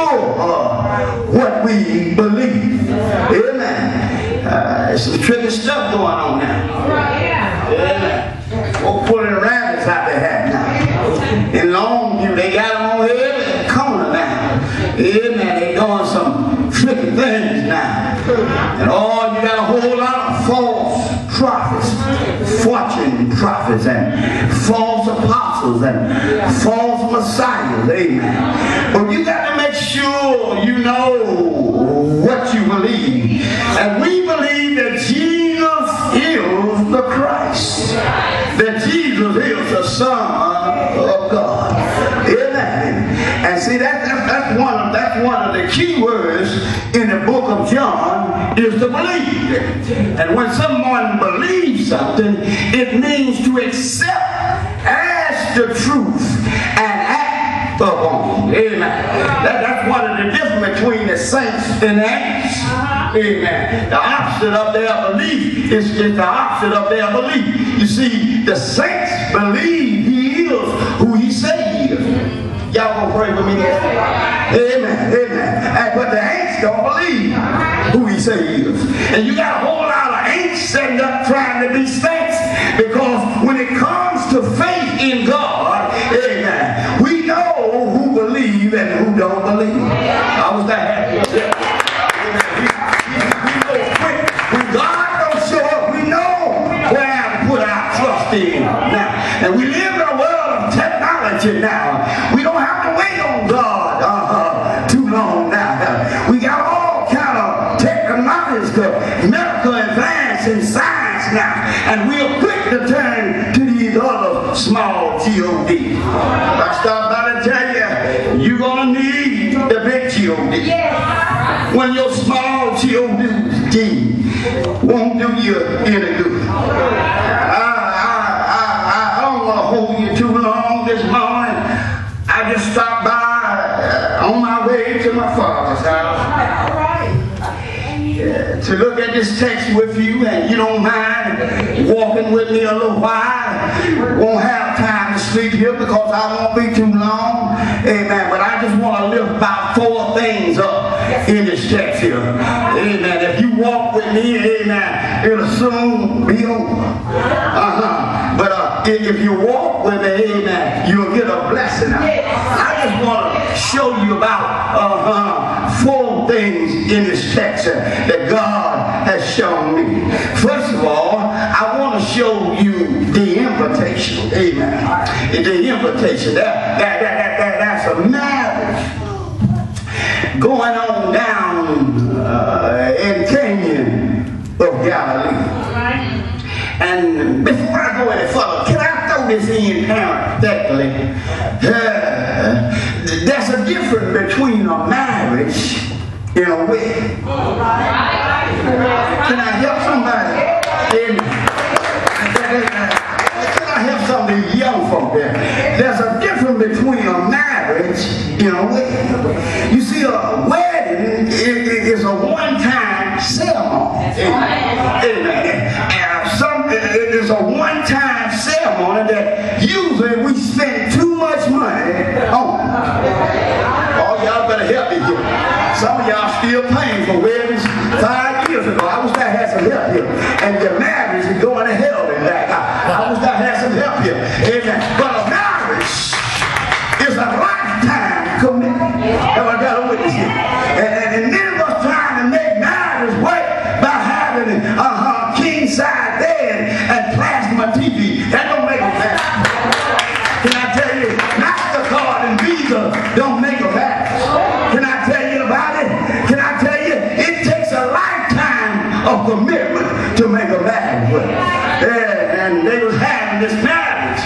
sure of what we believe. Amen. There's some tricky stuff going on now. Amen. We're pulling rabbits out their hat now. In Longview, they got them on every corner now. Amen. They're doing some tricky things now. And you got a whole lot of false prophets, fortune prophets, and false apostles, and false messiahs. Amen. But you got to make sure you know what you believe. And we believe that Jesus is the Christ. That Jesus is the Son of God. Amen. And see, that's one of the key words in the book of John, is to believe. And when someone believes something, it means to accept as the truth and act upon. Amen. That's one of the difference between the saints and the ain'ts. Amen. The opposite of their belief is the opposite of their belief. You see, the saints believe he is who he said he is. Y'all gonna pray with me here? Amen. Amen. But the ain'ts don't believe who he said he is. And you got a whole lot of ain'ts setting up trying to be saints, because when it comes to faith in God, amen, we know who believe and who don't believe. How was that happy? When God don't show up, we know where to put our trust in now. And we live in a world of technology now. We don't have to wait on God too long now. We got all kind of technological, medical advance in science now. And we're quick to turn to these other small G.O.D. I start by to tell you, you're going to need the big G.O.D. When your small G.O.D. won't do you any good. I don't want to hold you too long this morning. I just stopped by on my way to my father's house to look at this text with you, and you don't mind walking with me a little while. Won't have time to sleep here because I won't be too long. Amen. But I just want to lift about 4 things up in this text here. Amen. If you walk with me, amen, it'll soon be over. But if you walk with me, amen, you'll get a blessing out. I just want to show you about 4 things in this text that God has shown me. First of all, I want to show you the invitation. Amen. The invitation. That's a marriage going on down in Canaan of Galilee. And before I go any further, can I throw this in parenthetically? There's a difference between a marriage and a wedding. Can I help somebody? Can I help some of these young folk there? There's a difference between a marriage and a wedding. You see, a wedding is a one-time ceremony. Amen. It is a one-time ceremony that usually we spend too much money on. Oh, y'all better help me here. Some of y'all still paying for weddings 5 years ago. I wish I had some help here. And your marriage is going to hell in that. I wish I had some help here. Amen. But a marriage is a lifetime commitment. Have I got a witness here? And many of us trying to make marriage work by having king-size bed and plasma TV. That don't make a marriage. Can I tell you, MasterCard and Visa don't make a marriage. Can I tell you about it? Can I tell you, it takes a lifetime of commitment to make a marriage work. And they was having this marriage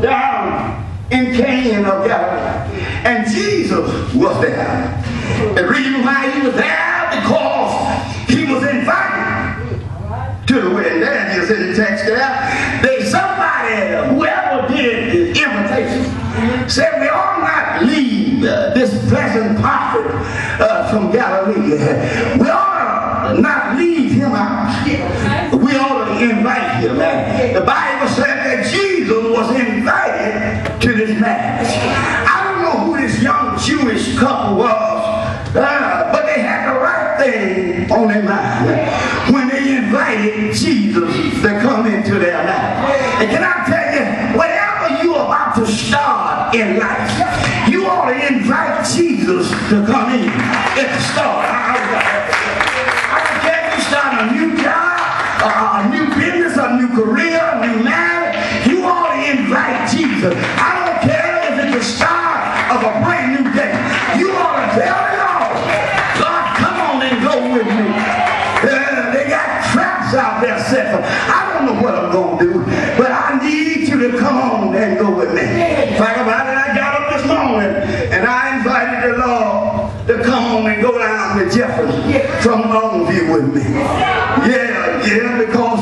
down in Canaan of Galilee. And Jesus was there. The reason why he was there, because he was invited to the wedding. There it is in the text there. Somebody, whoever did the invitation, said we ought not leave this pleasant prophet from Galilee. We ought not leave him out. We ought to invite him. The Bible said that Jesus was invited to this marriage. I don't know who this young Jewish couple was But they had the right thing on their mind when they invited Jesus to come into their life. And can I tell you, whatever you're about to start in life, you ought to invite Jesus to come in at the start. I don't care if you start a new job, a new business, a new career, a new marriage, you ought to invite Jesus. I don't care if it's the start of a brand new day. You ought to tell the Lord, God, come on and go with me. They got traps out there set for. I don't know what I'm going to do, but I need you to come on and go with me. Talk about it. I got up this morning and I invited the Lord to come on and go down to Jefferson from Longview with me. Yeah, because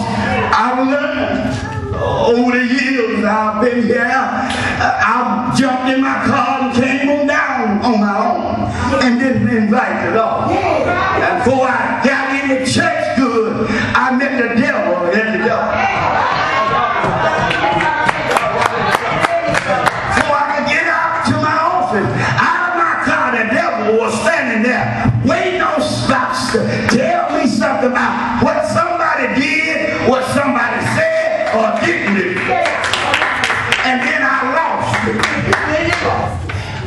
I've learned over the years I've been here, I've jumped in my car and came on down on my own and didn't invite the Lord. And before I got in the church good, I met the devil at the door. Before I could get out to my office, out of my car, the devil was standing there waiting on spots to tell me something about what somebody did, what somebody said, or didn't do. And then I lost it.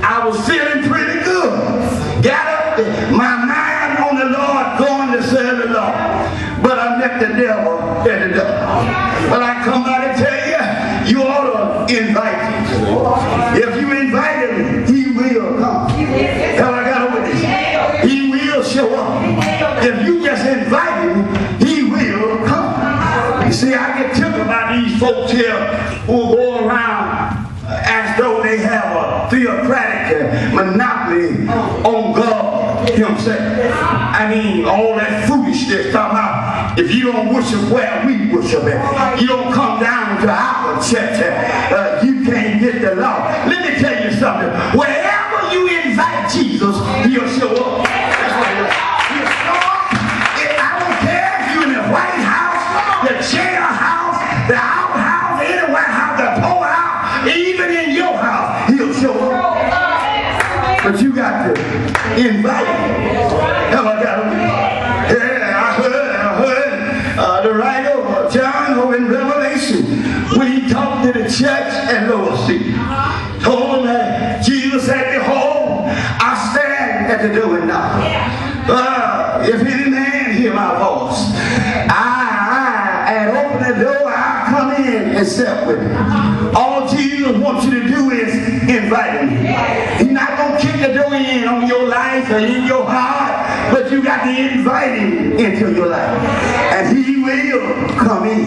I was feeling pretty good. Got up there, my mind on the Lord, going to serve the Lord. But I met the devil at the door. But I come by to tell you, you ought to invite him. If you invite him, he will come. Hell, I got over this. He will show up. If you just invite him, he will come. You see, I get tipped about these folks here who go around as though they have a theocratic monopoly on God himself. I mean, all that foolishness talking about if you don't worship where we worship at, you don't come down to our church, you can't get the law. Let me tell you something. Wherever you invite Jesus, he'll show up. That's what he'll show up. I don't care if you're in the White House, the jailhouse, the outhouse, anywhere house, the poorhouse, even in your house, he'll show up. But you got to invite him. Have I got him? Yeah, I heard the writer of John over in Revelation when he talked to the church at Laodicea. Told them that Jesus said, behold, I stand at the door and knock. If any man hear my voice, and open the door, I'll come in and sit with him. All Jesus wants you to do is invite him. He's not going to kick the door in on your life or in your heart, but you got to invite him into your life. And he will come in.